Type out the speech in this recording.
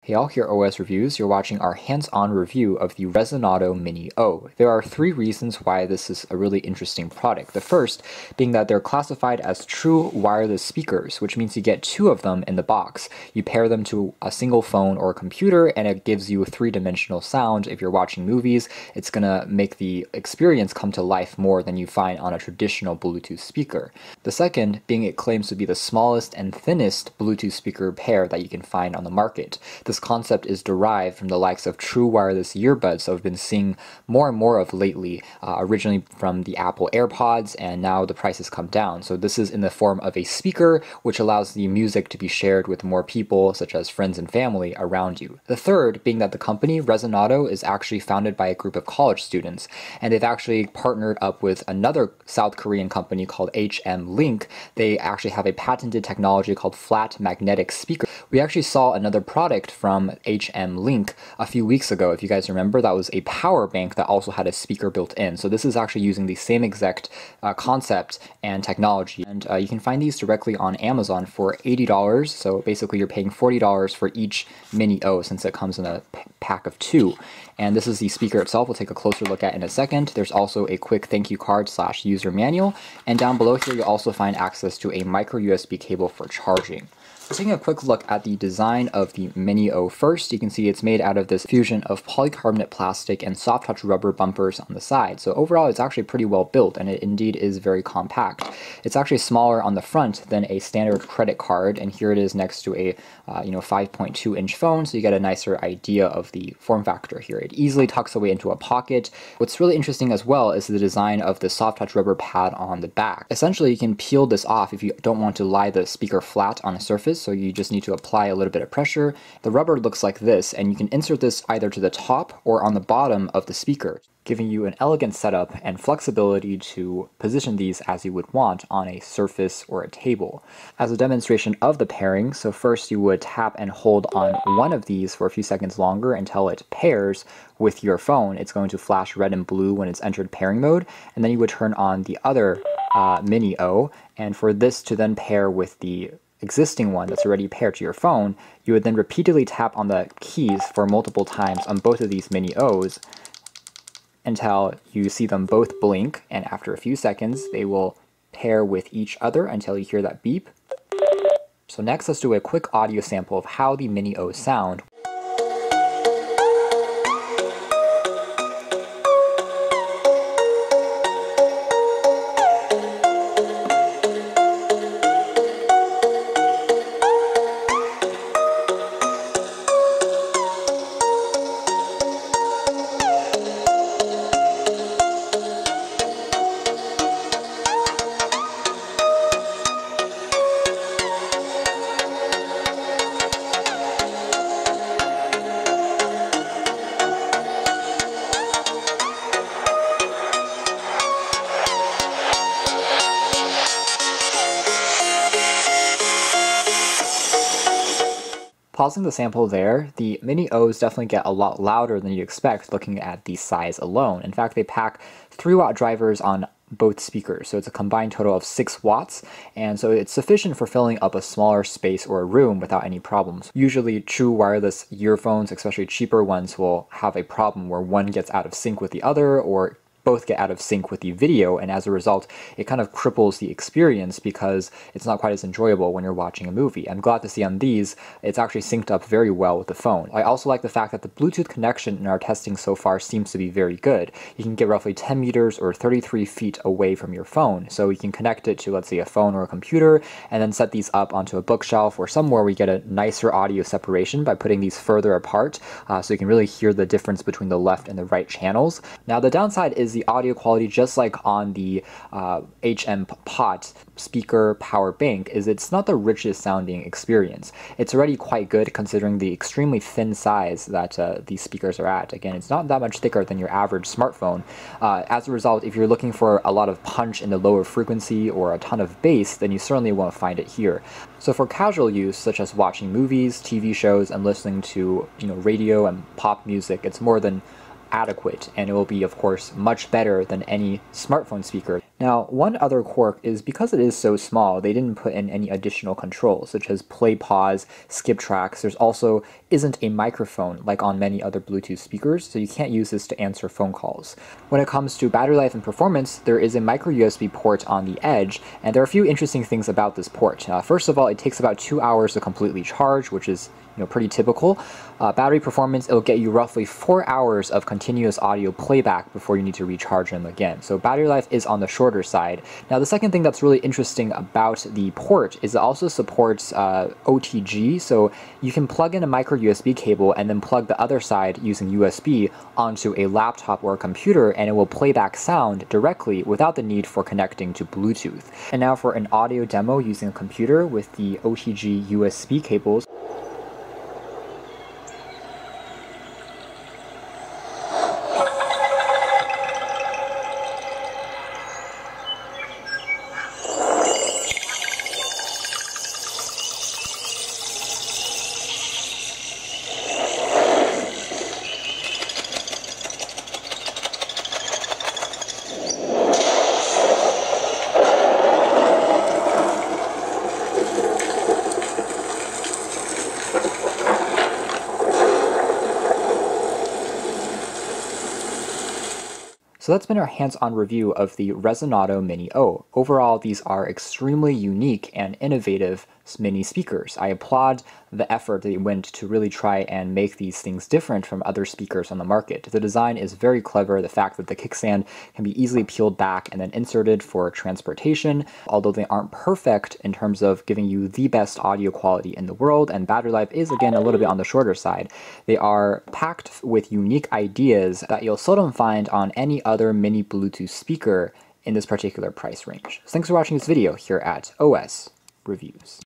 Hey all, here at OS Reviews, you're watching our hands-on review of the Resonado Mini O. There are three reasons why this is a really interesting product. The first being that they're classified as true wireless speakers, which means you get two of them in the box. You pair them to a single phone or computer and it gives you a three-dimensional sound. If you're watching movies, it's gonna make the experience come to life more than you find on a traditional Bluetooth speaker. The second being it claims to be the smallest and thinnest Bluetooth speaker pair that you can find on the market. This concept is derived from the likes of true wireless earbuds that we've been seeing more and more of lately, originally from the Apple AirPods, and now the price has come down. So this is in the form of a speaker, which allows the music to be shared with more people, such as friends and family, around you. The third being that the company, Resonado, is actually founded by a group of college students, and they've actually partnered up with another South Korean company called HM Link. They actually have a patented technology called flat magnetic speaker. We actually saw another product from HM Link a few weeks ago. If you guys remember, that was a power bank that also had a speaker built in. So this is actually using the same exact concept and technology. And you can find these directly on Amazon for $80. So basically you're paying $40 for each Mini O since it comes in a pack of two. And this is the speaker itself. We'll take a closer look at in a second. There's also a quick thank you card / user manual. And down below here, you'll also find access to a micro USB cable for charging. So taking a quick look at the design of the Mini O first, you can see it's made out of this fusion of polycarbonate plastic and soft touch rubber bumpers on the side. So overall, it's actually pretty well built, and it indeed is very compact. It's actually smaller on the front than a standard credit card, and here it is next to a 5.2-inch phone, so you get a nicer idea of the form factor here. It easily tucks away into a pocket. What's really interesting as well is the design of the soft touch rubber pad on the back. Essentially, you can peel this off if you don't want to lie the speaker flat on a surface, so you just need to apply a little bit of pressure. The rubber looks like this, and you can insert this either to the top or on the bottom of the speaker, giving you an elegant setup and flexibility to position these as you would want on a surface or a table. As a demonstration of the pairing, so first you would tap and hold on one of these for a few seconds longer until it pairs with your phone. It's going to flash red and blue when it's entered pairing mode, and then you would turn on the other Mini O, and for this to then pair with the existing one that's already paired to your phone, you would then repeatedly tap on the keys for multiple times on both of these Mini O's until you see them both blink, and after a few seconds they will pair with each other until you hear that beep. So next, let's do a quick audio sample of how the Mini O's sound. Pausing the sample there, the Mini O's definitely get a lot louder than you expect looking at the size alone. In fact, they pack 3-watt drivers on both speakers, so it's a combined total of 6 watts, and so it's sufficient for filling up a smaller space or a room without any problems. Usually true wireless earphones, especially cheaper ones, will have a problem where one gets out of sync with the other, or both get out of sync with the video, and as a result it kind of cripples the experience because it's not quite as enjoyable when you're watching a movie. I'm glad to see on these it's actually synced up very well with the phone. I also like the fact that the Bluetooth connection in our testing so far seems to be very good. You can get roughly 10 meters or 33 feet away from your phone, so you can connect it to, let's say, a phone or a computer, and then set these up onto a bookshelf or somewhere we get a nicer audio separation by putting these further apart, so you can really hear the difference between the left and the right channels. Now the downside is the audio quality, just like on the HM Pot speaker power bank, is it's not the richest sounding experience. It's already quite good considering the extremely thin size that these speakers are at. Again, it's not that much thicker than your average smartphone. As a result, if you're looking for a lot of punch in the lower frequency or a ton of bass, then you certainly won't find it here. So for casual use, such as watching movies, TV shows, and listening to radio and pop music, it's more than adequate, and it will be, of course, much better than any smartphone speaker. Now, one other quirk is because it is so small, they didn't put in any additional controls, such as play, pause, skip tracks. There's also isn't a microphone like on many other Bluetooth speakers, so you can't use this to answer phone calls. When it comes to battery life and performance, there is a micro USB port on the edge, and there are a few interesting things about this port. First of all, it takes about 2 hours to completely charge, which is pretty typical. Battery performance, it'll get you roughly 4 hours of continuous audio playback before you need to recharge them again. So battery life is on the shorter side. Now, the second thing that's really interesting about the port is it also supports OTG, so you can plug in a micro USB cable and then plug the other side using USB onto a laptop or a computer, and it will play back sound directly without the need for connecting to Bluetooth. And now for an audio demo using a computer with the OTG USB cables. So that's been our hands-on review of the Resonado Mini O. Overall, these are extremely unique and innovative mini speakers. I applaud the effort that it went to really try and make these things different from other speakers on the market. The design is very clever. The fact that the kickstand can be easily peeled back and then inserted for transportation, although they aren't perfect in terms of giving you the best audio quality in the world, and battery life is again a little bit on the shorter side. They are packed with unique ideas that you'll seldom find on any other mini Bluetooth speaker in this particular price range. So thanks for watching this video here at OS Reviews.